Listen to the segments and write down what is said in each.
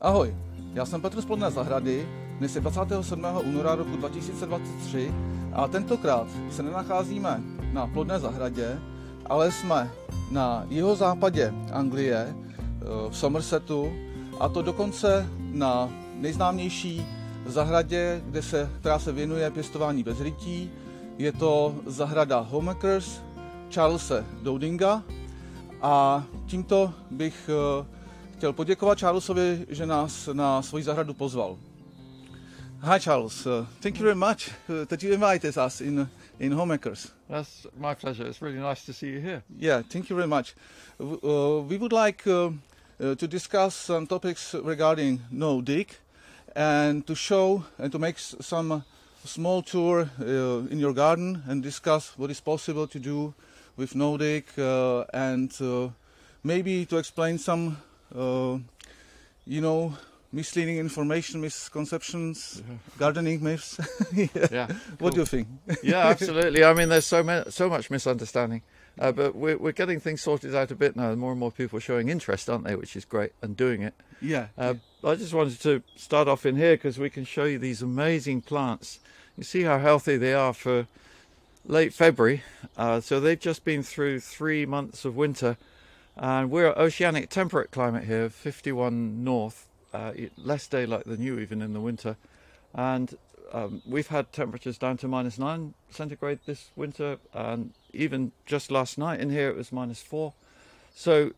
Ahoj, já jsem Petr z Plodné zahrady, dnes je 27. února roku 2023 a tentokrát se nenacházíme na Plodné zahradě, ale jsme na jihozápadě Anglie, v Somersetu, a to dokonce na nejznámější zahradě, která se věnuje pěstování bez rytí. Je to zahrada Homeacres Charlese Dowdinga a tímto bych chtěl poděkovat Charlesovi, že nás na svoji zahradu pozval. Hi Charles, thank you very much that you invited us in Homeacres. That's my pleasure. It's really nice to see you here. Yeah, thank you very much. We would like to discuss some topics regarding no dig and to show and to make some small tour in your garden and discuss what is possible to do with no dig and maybe to explain some misleading information, misconceptions, gardening myths. Yeah. What do you think? Yeah, absolutely. I mean, there's so much misunderstanding, but we're getting things sorted out a bit now. More and more people are showing interest, aren't they? Which is great, and doing it. Yeah. I just wanted to start off in here because we can show you these amazing plants. You see how healthy they are for late February. So they've just been through 3 months of winter. And we're at oceanic temperate climate here, 51 north, less daylight than you even in the winter. And we've had temperatures down to -9 centigrade this winter, and even just last night in here it was -4. So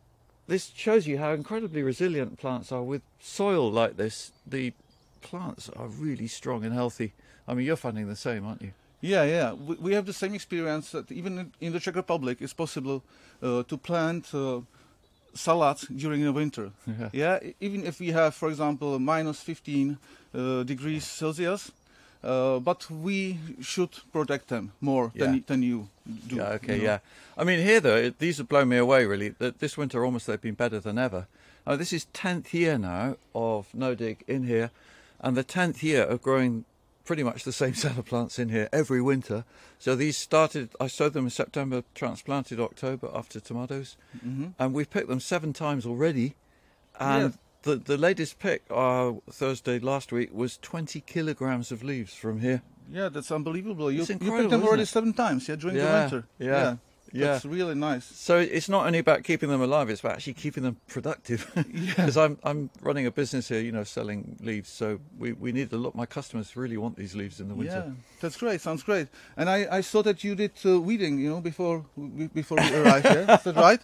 this shows you how incredibly resilient plants are with soil like this. The plants are really strong and healthy. I mean, you're finding the same, aren't you? Yeah. We have the same experience that even in the Czech Republic it's possible to plant salads during the winter. Yeah, even if we have, for example, -15 degrees Celsius, but we should protect them more than you do. Yeah, okay, yeah. I mean, here though, these have blown me away really. This winter almost they've been better than ever. This is 10th year now of no dig in here, and the 10th year of growing pretty much the same set of plants in here every winter. So these started, I sowed them in September, transplanted October after tomatoes, and we've picked them 7 times already. And the latest pick, Thursday last week, was 20 kilograms of leaves from here. Yeah, that's unbelievable. You picked incredible, them already isn't it? 7 times, during the winter. Yeah. That's really nice. So it's not only about keeping them alive; it's about actually keeping them productive. Because I'm running a business here, selling leaves. So we need a lot. My customers really want these leaves in the winter. Yeah, that's great. Sounds great. And I saw that you did weeding, before we arrived here. Is that right?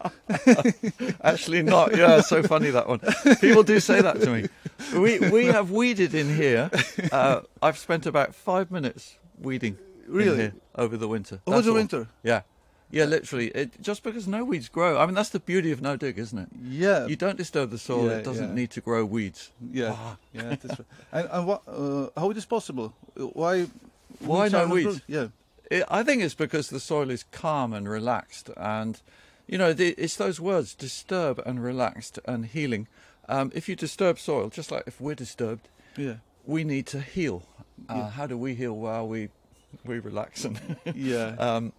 Actually, not. Yeah, so funny that one. People do say that to me. We have weeded in here. I've spent about 5 minutes weeding. Really? In here over the winter. Over the winter? Yeah. Yeah, literally. Just because no weeds grow. I mean, that's the beauty of no dig, isn't it? Yeah. You don't disturb the soil. It doesn't need to grow weeds. Yeah. Yeah, that's right. And what? How it is possible? Why no weeds? Yeah. I think it's because the soil is calm and relaxed, and it's those words: disturb and relaxed and healing. If you disturb soil, just like if we're disturbed, we need to heal. How do we heal? Well, we relax and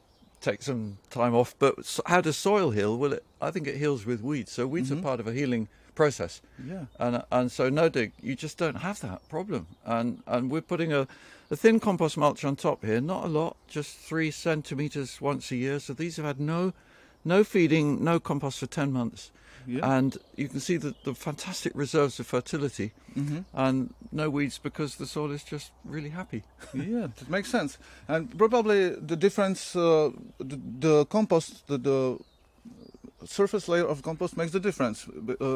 take some time off. But how does soil heal? Well, I think it heals with weeds. So weeds are part of a healing process. Yeah. And so no dig, you just don't have that problem. And we're putting a thin compost mulch on top here, not a lot, just 3 centimeters once a year. So these have had no feeding, no compost for 10 months. Yeah. And you can see the fantastic reserves of fertility and no weeds because the soil is just really happy. Yeah, that makes sense. And probably the difference, the compost, the surface layer of compost makes the difference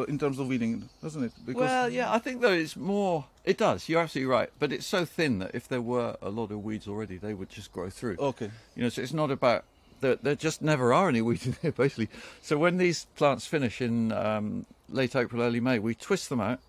in terms of weeding, doesn't it? Well, yeah, I think though it's more, it does, you're absolutely right, but it's so thin that if there were a lot of weeds already, they would just grow through. Okay. So it's not about, there just never are any weeds in here, basically. So when these plants finish in late April, early May, we twist them out,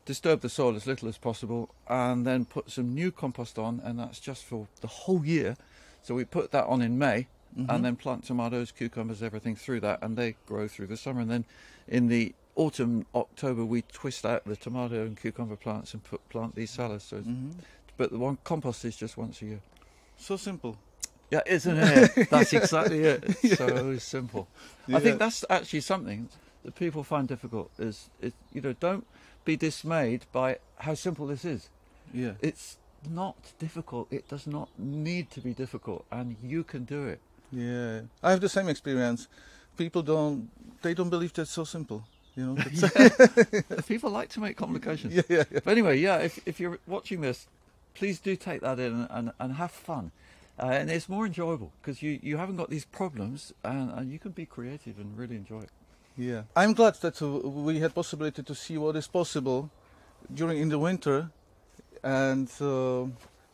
disturb the soil as little as possible, and then put some new compost on, and that's just for the whole year. So we put that on in May, and then plant tomatoes, cucumbers, everything through that, and they grow through the summer. And then in the autumn, October, we twist out the tomato and cucumber plants and plant these salads. So, but the one compost is just once a year. So simple. Yeah, isn't it? That's exactly it. So simple. I think that's actually something that people find difficult. Don't be dismayed by how simple this is. Yeah. It's not difficult. It does not need to be difficult, and you can do it. Yeah. I have the same experience. People don't believe that's so simple. You know. People like to make complications. Yeah. But anyway, yeah, if you're watching this, please do take that in and have fun. And it's more enjoyable because you haven't got these problems, and you can be creative and really enjoy it. Yeah. I'm glad that we had possibility to see what is possible in the winter, and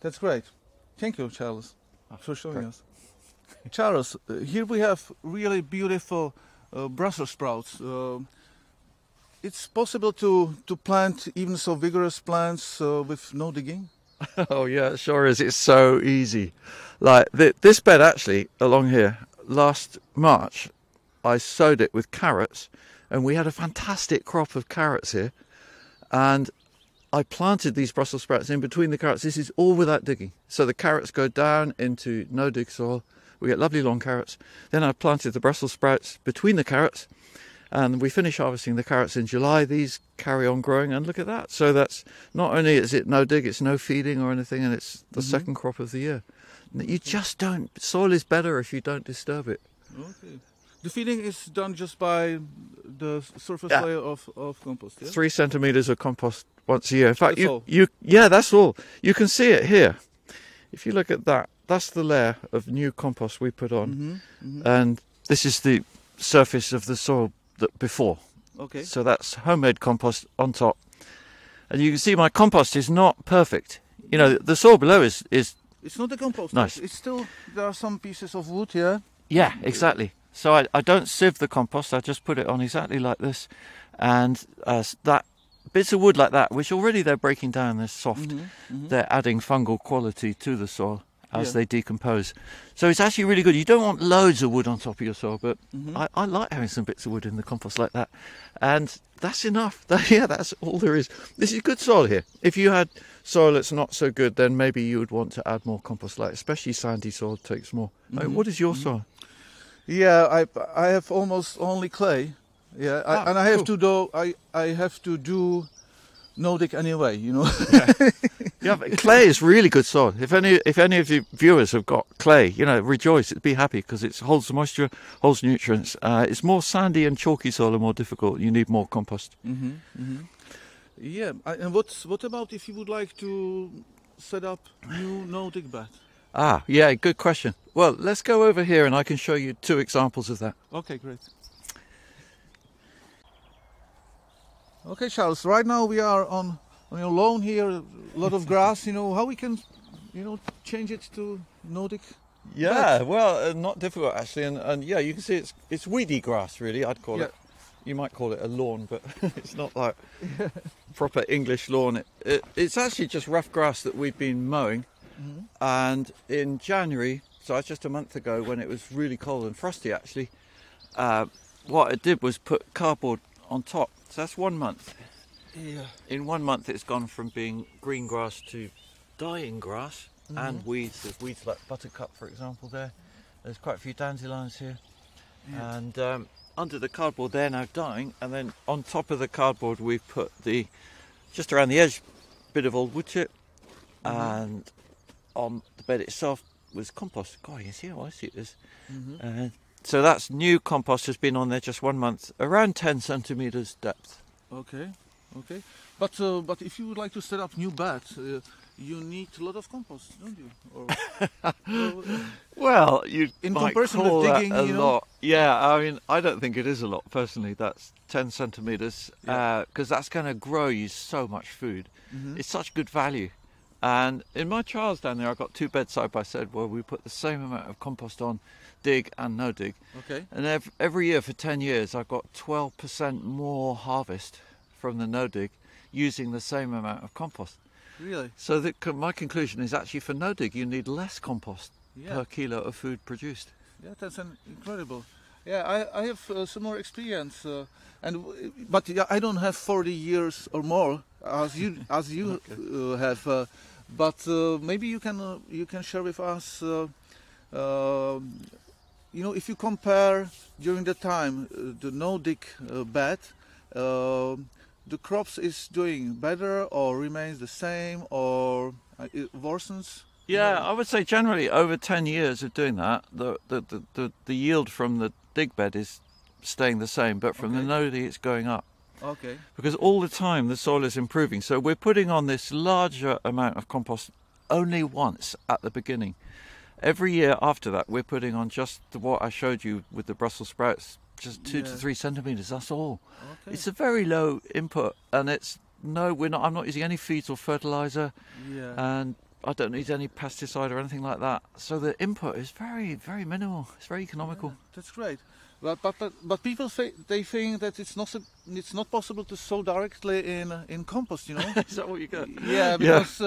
that's great. Thank you, Charles, for showing us. Charles, here we have really beautiful Brussels sprouts. It's possible to plant even so vigorous plants with no digging? Oh yeah, it sure is. It's so easy. Like this bed actually along here, last March, I sowed it with carrots, and we had a fantastic crop of carrots here. And I planted these Brussels sprouts in between the carrots. This is all without digging. So the carrots go down into no dig soil. We get lovely long carrots. Then I planted the Brussels sprouts between the carrots, and we finish harvesting the carrots in July. These carry on growing, and look at that. So that's not only is it no dig, it's no feeding or anything, and it's the second crop of the year. You just don't. Soil is better if you don't disturb it. Okay. The feeding is done just by the surface layer of compost. Yeah? 3 centimeters of compost once a year. In fact, that's that's all. You can see it here. If you look at that, that's the layer of new compost we put on, and this is the surface of the soil before. Okay. So that's homemade compost on top, and you can see my compost is not perfect. You know, the soil below is. It's not the compost. Nice. It's still, there are some pieces of wood here. Yeah, exactly. So I don't sieve the compost. I just put it on exactly like this, and that bits of wood like that, which already they're breaking down, they're soft. They're adding fungal quality to the soil as they decompose. So it's actually really good. You don't want loads of wood on top of your soil, but I like having some bits of wood in the compost like that. And that's enough. That's all there is. This is good soil here. If you had soil that's not so good, then maybe you would want to add more compost, like especially sandy soil takes more. What is your soil? Yeah, I have almost only clay. Yeah, and I have cool. I have to do no dig anyway, you know. Yeah, but clay is really good soil. If any of your viewers have got clay, you know, rejoice, be happy, because it holds the moisture, holds nutrients. It's more sandy and chalky soil are more difficult. You need more compost. Yeah, and what about if you would like to set up new no dig bed? Yeah, good question. Well, let's go over here and I can show you 2 examples of that. Okay, great. Okay, Charles, right now we are on your lawn here, a lot of grass, you know, how we can, change it to no dig? Yeah, well, not difficult actually, and yeah, you can see it's weedy grass really, I'd call it. You might call it a lawn, but it's not like proper English lawn. It's actually just rough grass that we've been mowing, and in January, so that's just a month ago when it was really cold and frosty actually, what I did was put cardboard on top. So that's 1 month. Yeah. In 1 month it's gone from being green grass to dying grass and weeds. There's weeds like buttercup, for example, there. There's quite a few dandelions here. Yeah. And under the cardboard they're now dying, and then on top of the cardboard we've put just around the edge, bit of old wood chip, and on the bed itself was compost. God, you see how icy it is. So that's new compost, has been on there just 1 month, around 10 centimeters depth. Okay. But if you would like to set up new beds, you need a lot of compost, don't you? Or, well, you in might comparison call with digging, that a lot. Yeah, I mean, I don't think it is a lot personally. That's 10 centimeters, because that's going to grow you so much food. It's such good value. And in my trials down there, I got 2 beds side by side where we put the same amount of compost on, dig and no dig. Okay. And every year for 10 years, I got 12% more harvest from the no dig using the same amount of compost. Really? So my conclusion is actually for no dig, you need less compost per kilo of food produced. Yeah, that's incredible. Yeah, I have some more experience, but I don't have 40 years or more as you okay. Have. But maybe you can share with us. If you compare during the time the no dig bed the crops is doing better or remains the same or it worsens? Yeah, I would say generally over 10 years of doing that, the yield from the dig bed is staying the same, but from the noddy it's going up. Okay. Because all the time the soil is improving. So we're putting on this larger amount of compost only once at the beginning. Every year after that we're putting on just what I showed you with the Brussels sprouts, just 2 to 3 centimetres, that's all. Okay. It's a very low input, and I'm not using any feeds or fertiliser, and I don't need any pesticide or anything like that. So the input is very, very minimal. It's very economical. Yeah, that's great. But people they think that it's not possible to sow directly in compost, you know. Is that what you get? Yeah, because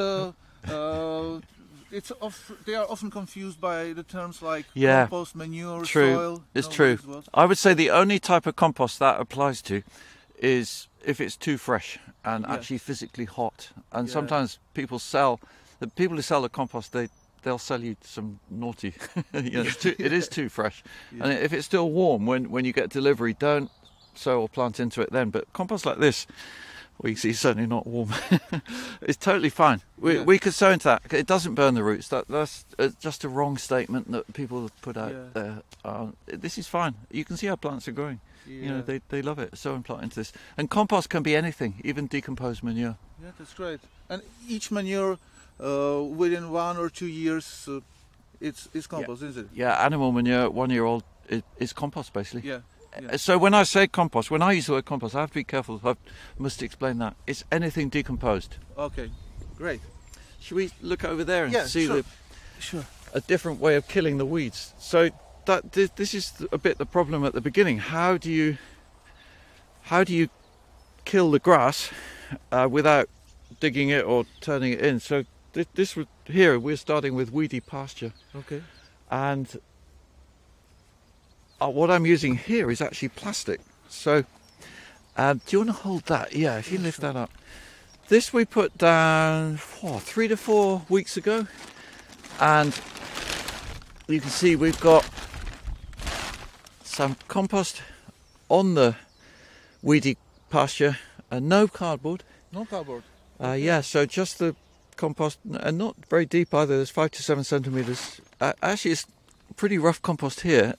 they are often confused by the terms like compost, manure, soil. It's true. I would say the only type of compost that applies to is if it's too fresh and actually physically hot. And sometimes people who sell the compost, they'll sell you some naughty. It is too fresh. And if it's still warm when you get delivery, don't sow or plant into it then. But compost like this, well, you see, it's certainly not warm. It's totally fine. We could sow into that. It doesn't burn the roots. That's just a wrong statement that people put out there. This is fine. You can see how plants are growing. You know, they love it. Sow and plant into this. And compost can be anything, even decomposed manure. Yeah, that's great. And each manure, within 1 or 2 years, it's compost, isn't it? Yeah, animal manure, 1 year old, is compost basically. Yeah. So when I say compost, when I use the word compost, I have to be careful. I must explain that. It's anything decomposed. Okay, great. Should we look over there and see a different way of killing the weeds? So this is a bit the problem at the beginning. How do you kill the grass without digging it or turning it in? So here we're starting with weedy pasture. Okay. And what I'm using here is actually plastic. So do you want to hold that? Yeah, if you lift that up. This we put down 3 to 4 weeks ago, and you can see we've got some compost on the weedy pasture and no cardboard. No cardboard. Yeah, so just the compost, and not very deep either. There's 5 to 7 centimeters. Actually, it's pretty rough compost here.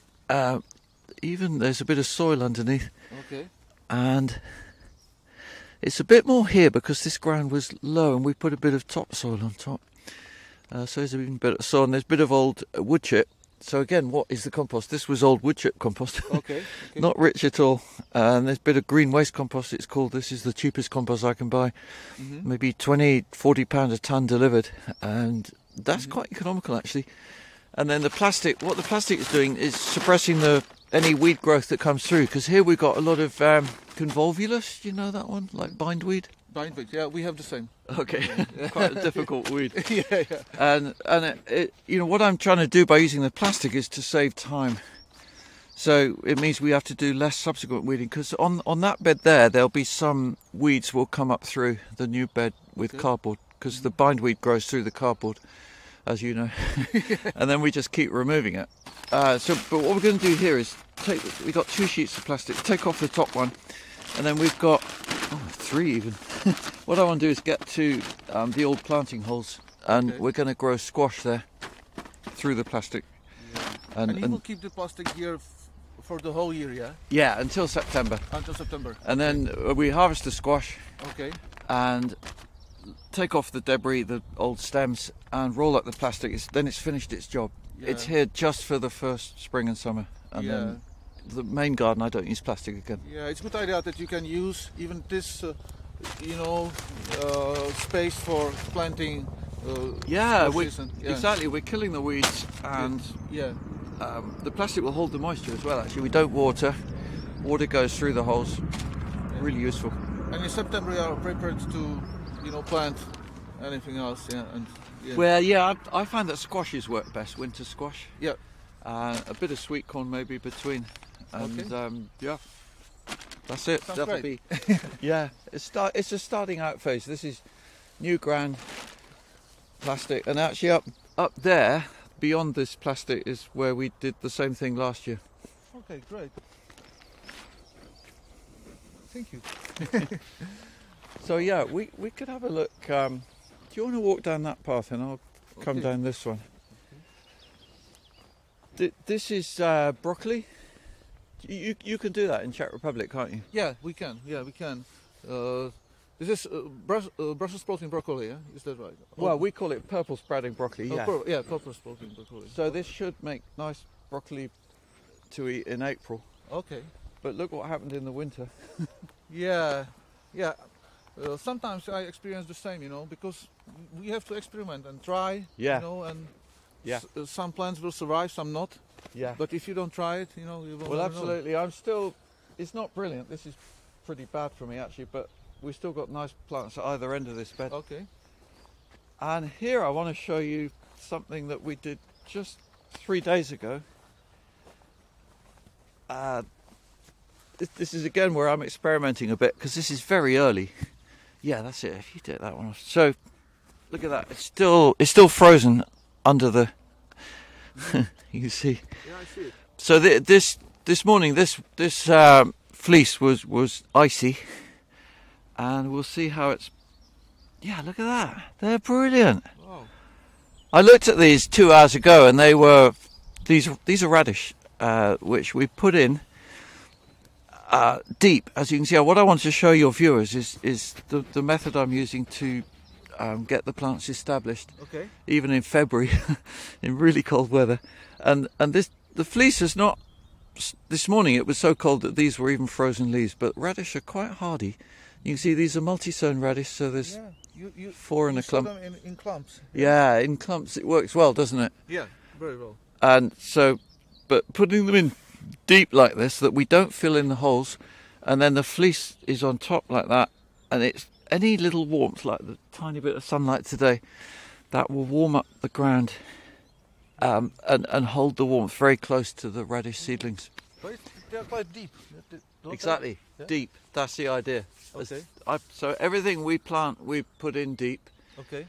Even there's a bit of soil underneath. Okay. And it's a bit more here because this ground was low, and we put a bit of topsoil on top. So there's even a bit of soil, and there's a bit of old wood chip. So again, what is the compost? This was old wood chip compost. Okay. Not rich at all. And there's a bit of green waste compost, it's called. This is the cheapest compost I can buy. Maybe 20, 40 pounds a tonne delivered. And that's quite economical, actually. And then the plastic, what the plastic is doing is suppressing any weed growth that comes through. Because here we've got a lot of convolvulus, you know that one? Like bindweed? Bindweed, yeah, we have the same. Okay, quite a difficult weed. Yeah. And what I'm trying to do by using the plastic is to save time. So it means we have to do less subsequent weeding, because on that bed there'll be some weeds will come up through the new bed with cardboard, because the bindweed grows through the cardboard, as you know. And then we just keep removing it. But what we're going to do here is we've got 2 sheets of plastic, take off the top one, and then we've got 3 even. What I want to do is get to the old planting holes, and we're going to grow squash there through the plastic. Yeah. And you will keep the plastic here for the whole year, yeah? Yeah, until September. Until September. And then we harvest the squash. Okay. And take off the debris, the old stems, and roll up the plastic. Then it's finished its job. Yeah. It's here just for the first spring and summer, and then the main garden I don't use plastic again. Yeah, it's a good idea that you can use even this, space for planting. Exactly. We're killing the weeds, and the plastic will hold the moisture as well. Actually, we don't water. Water goes through the holes. Really useful. And in September, you are prepared to, plant anything else. Well, I find that squashes work best. Winter squash. Yeah. A bit of sweet corn maybe between, and that's it. Sounds That'll great. be. It's a starting out phase. This is new ground plastic, and actually up there beyond this plastic is where we did the same thing last year. Okay, great. Thank you. So yeah, we could have a look. Do you want to walk down that path and I'll come down this one? This is broccoli. You can do that in Czech Republic, can't you? Yeah, we can. Yeah, we can. This is Brussels sprouting broccoli, yeah? Is that right? Well, we call it purple sprouting broccoli, yeah. Purple sprouting broccoli. So this should make nice broccoli to eat in April. Okay. But look what happened in the winter. Yeah. Sometimes I experience the same, because we have to experiment and try, and some plants will survive, some not. Yeah. But if you don't try it, you will Well, absolutely. It's not brilliant. This is pretty bad for me, actually, but we've still got nice plants at either end of this bed. Okay. And here I want to show you something that we did just 3 days ago. This is again where I'm experimenting a bit because this is very early. Yeah, that's it. If you take that one off. So, look at that. It's still frozen under the. You see. Yeah, I see it. So this morning this fleece was icy, and we'll see how it's. Yeah, look at that. They're brilliant. Wow. I looked at these 2 hours ago, and they were these are radish, which we put in. Deep, as you can see. What I want to show your viewers is the method I'm using to get the plants established. Okay. Even in February, in really cold weather, and the fleece is not. This morning it was so cold that these were even frozen leaves. But radish are quite hardy. You can see these are multi-sown radish, so there's 4 in a clump. Them in clumps. Yeah, in clumps it works well, doesn't it? Yeah, very well. And so, but putting them in deep like this, that we don't fill in the holes, and then the fleece is on top like that, and it's any little warmth, like the tiny bit of sunlight today, that will warm up the ground and hold the warmth very close to the radish seedlings. But they're quite deep. Exactly, yeah? Deep. That's the idea. Okay. So everything we plant, we put in deep. Okay.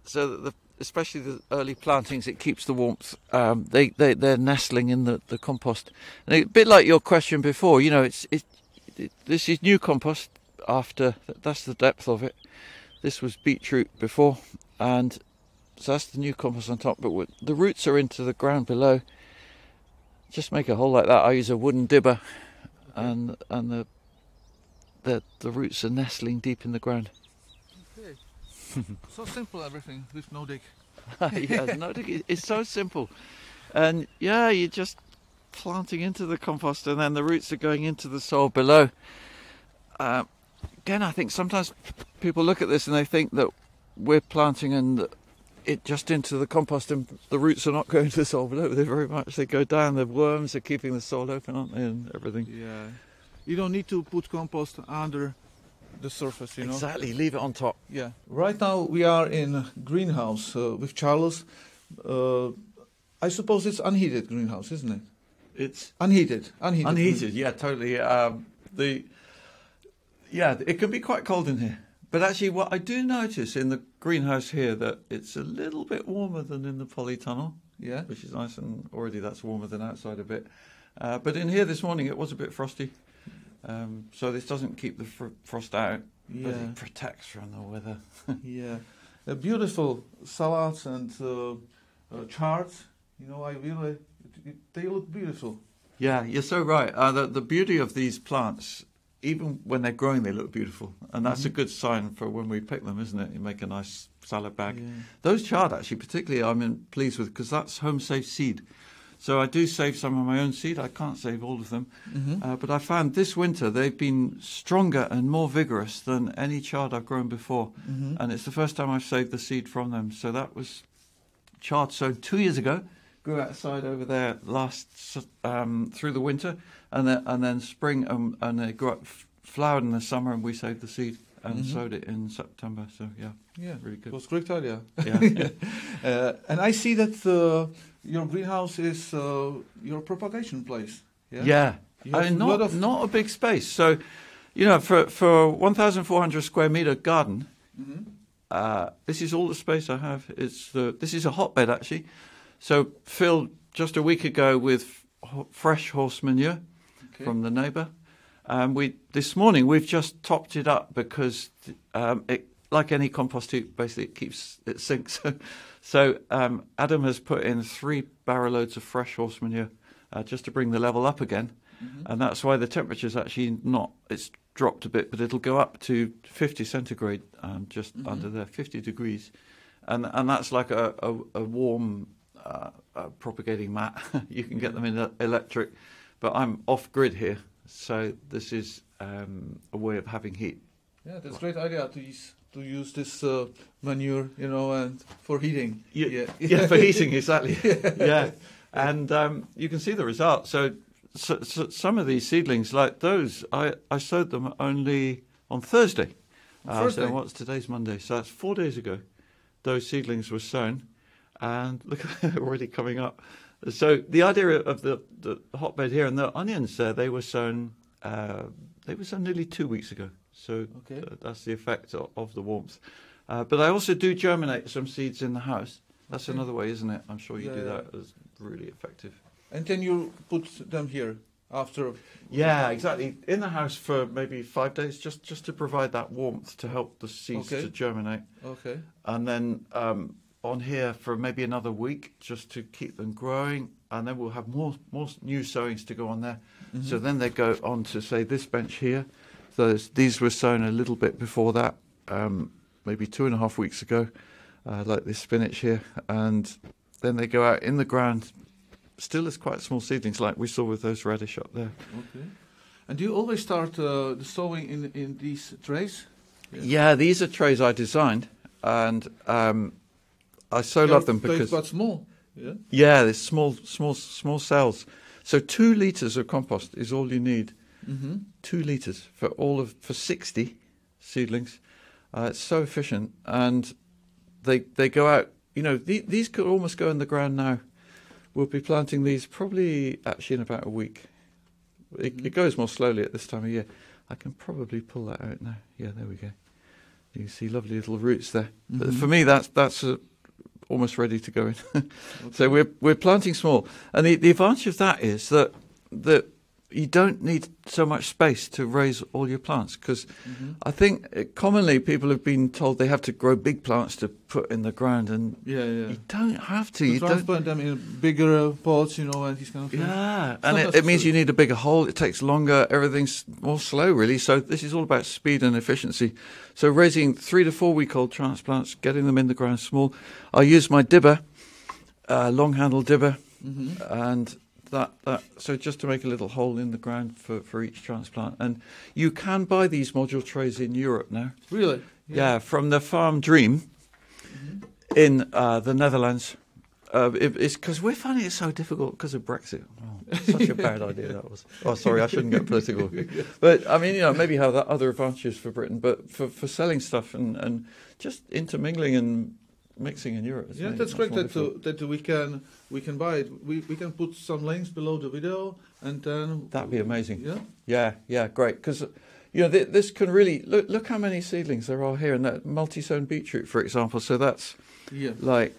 So that especially the early plantings, it keeps the warmth. They're nestling in the compost. And a bit like your question before, this is new compost. After that's the depth of it. This was beetroot before, and so that's the new compost on top. But the roots are into the ground below. Just make a hole like that. I use a wooden dibber, and the roots are nestling deep in the ground. Okay. So simple everything with no dig. Yeah, no dig. It's so simple, and yeah, you're just planting into the compost, and then the roots are going into the soil below. Again, I think sometimes people look at this and they think that we're planting and it just into the compost, and the roots are not going to the soil below. They very much, they go down. The worms are keeping the soil open, aren't they, and everything. Yeah. You don't need to put compost under the surface, Exactly, leave it on top. Yeah. Right now we are in a greenhouse with Charles. I suppose it's unheated greenhouse, isn't it? It's unheated. Unheated, yeah, totally. It can be quite cold in here. But actually, what I do notice in the greenhouse here, that it's a little bit warmer than in the polytunnel. Yeah. Which is nice, and already that's warmer than outside a bit. But in here this morning, it was a bit frosty. So this doesn't keep the frost out, but it protects from the weather. Yeah. Beautiful salads and charts. They look beautiful. Yeah, you're so right. The beauty of these plants, even when they're growing, they look beautiful. And that's a good sign for when we pick them, isn't it? You make a nice salad bag. Yeah. Those chard, actually, particularly, I'm pleased with, because that's home-safe seed. So I do save some of my own seed. I can't save all of them. But I found this winter they've been stronger and more vigorous than any chard I've grown before. And it's the first time I've saved the seed from them. So that was chard sown 2 years ago. Grew outside over there through the winter, and then spring, and they grew up, flowered in the summer, and we saved the seed and sowed it in September. So yeah, really good. It was a great idea. Yeah. And I see that your greenhouse is your propagation place. Yeah. I mean, not a big space. So, for 1,400 square meter garden, this is all the space I have. This is a hotbed, actually. So filled just a week ago with fresh horse manure from the neighbour, This morning we've just topped it up because it, like any compost heap, basically it sinks. So Adam has put in 3 barrow loads of fresh horse manure just to bring the level up again, and that's why the temperature's actually it's dropped a bit, but it'll go up to 50 centigrade, just under there, 50 degrees, and that's like a warm propagating mat. You can get them in electric, but I'm off grid here, so this is a way of having heat. Yeah, that's a great idea to use this manure, and for heating. Yeah, for heating, exactly. Yeah, and you can see the result. So some of these seedlings, like those, I sowed them only on Thursday. So what's today's Monday? So that's 4 days ago. Those seedlings were sown, and look, they're already coming up. So the idea of the hotbed here and the onions there, they were sown nearly 2 weeks ago. So that's the effect of the warmth. But I also do germinate some seeds in the house. That's another way, isn't it? I'm sure you do that. It's really effective. And then you put them here after? Yeah, exactly. In the house for maybe 5 days, just to provide that warmth to help the seeds to germinate. Okay. And then on here for maybe another week, just to keep them growing. And then we'll have more new sowings to go on there. Mm-hmm. So then they go on to, say, this bench here. So these were sown a little bit before that, maybe 2.5 weeks ago, like this spinach here. And then they go out in the ground, still as quite small seedlings, like we saw with those radish up there. Okay. And do you always start the sowing in these trays? Yeah, these are trays I designed, and I so love them because they're quite small. Yeah. Yeah, they're small cells. So 2 litres of compost is all you need. Mm-hmm. 2 litres for 60 seedlings. It's so efficient, and they go out. These could almost go in the ground now. We'll be planting these probably actually in about a week. It goes more slowly at this time of year. I can probably pull that out now. Yeah, there we go. You can see lovely little roots there. Mm-hmm. But for me, that's almost ready to go in. So we're planting small, and the advantage of that is that you don't need so much space to raise all your plants, because I think commonly people have been told they have to grow big plants to put in the ground, and you don't have to. You transplant them in bigger pots, and these kind of things. Yeah, and it means you need a bigger hole. It takes longer. Everything's more slow, really. So this is all about speed and efficiency. So raising 3 to 4 week old transplants, getting them in the ground small. I use my dibber, long handle dibber, and so just to make a little hole in the ground for each transplant. And you can buy these module trays in Europe now. Really? Yeah, from the Farm Dream in the Netherlands. It's because we're finding it so difficult because of Brexit. Oh, such a bad idea that was. Oh, sorry, I shouldn't get political. But I mean, maybe have that other advantages for Britain, but for selling stuff and just intermingling and mixing in Europe. Yeah, that's great that we can buy it. We can put some links below the video, and then that'd be amazing. Yeah, great. Because this can really look how many seedlings there are here, and that multi-sown beetroot, for example. So that's like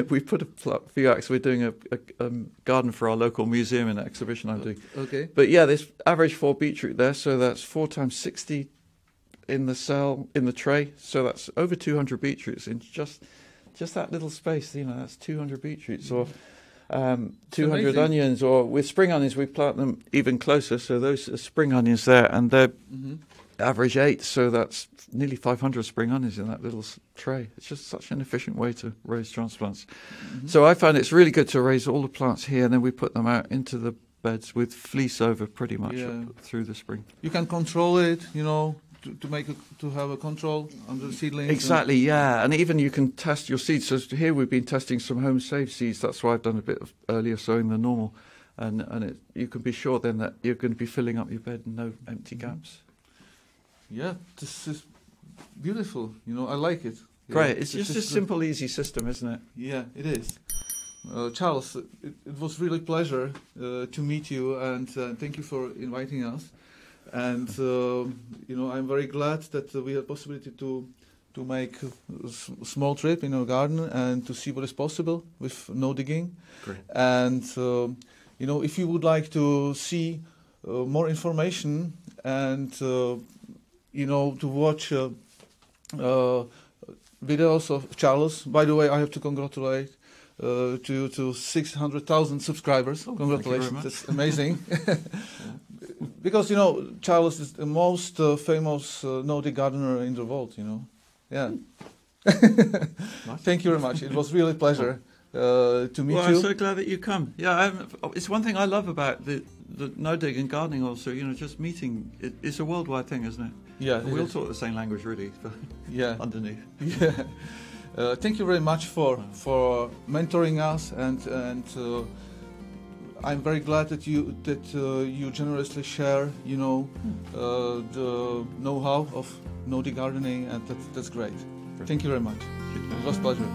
we put a few acts. We're doing a garden for our local museum in an exhibition I'm doing. Okay. But yeah, this average 4 beetroot there, so that's 4 times 60. In the tray, so that's over 200 beetroots in just that little space. That's 200 beetroots, or 200 onions, or with spring onions we plant them even closer. So those are spring onions there, and they're average 8. So that's nearly 500 spring onions in that little tray. It's just such an efficient way to raise transplants. So I find it's really good to raise all the plants here, and then we put them out into the beds with fleece over pretty much through the spring. You can control it, to have a control on the seedlings. Exactly, yeah. And even you can test your seeds. So here we've been testing some home saved seeds. That's why I've done a bit of earlier sowing than normal. And you can be sure then that you're going to be filling up your bed and no empty gaps. Yeah, this is beautiful. I like it. Great. It's just a simple, easy system, isn't it? Yeah, it is. Charles, it was really a pleasure to meet you, and thank you for inviting us. And I'm very glad that we had possibility to make a small trip in our garden and to see what is possible with no digging. Great. And if you would like to see more information and to watch videos of Charles. By the way, I have to congratulate to 600,000 subscribers. Oh, congratulations! That's amazing. Because Charles is the most famous Nordic gardener in the world. Yeah. Nice. Thank you very much. It was really a pleasure to meet you. I'm so glad that you come. Yeah, it's one thing I love about the no dig and gardening. Also, just meeting. It's a worldwide thing, isn't it? Yeah. We all talk the same language, really. But yeah. Underneath. Yeah. Thank you very much for mentoring us, and I'm very glad that you generously share the know-how of Nordic gardening, and that's great. Thank you very much. It was a pleasure.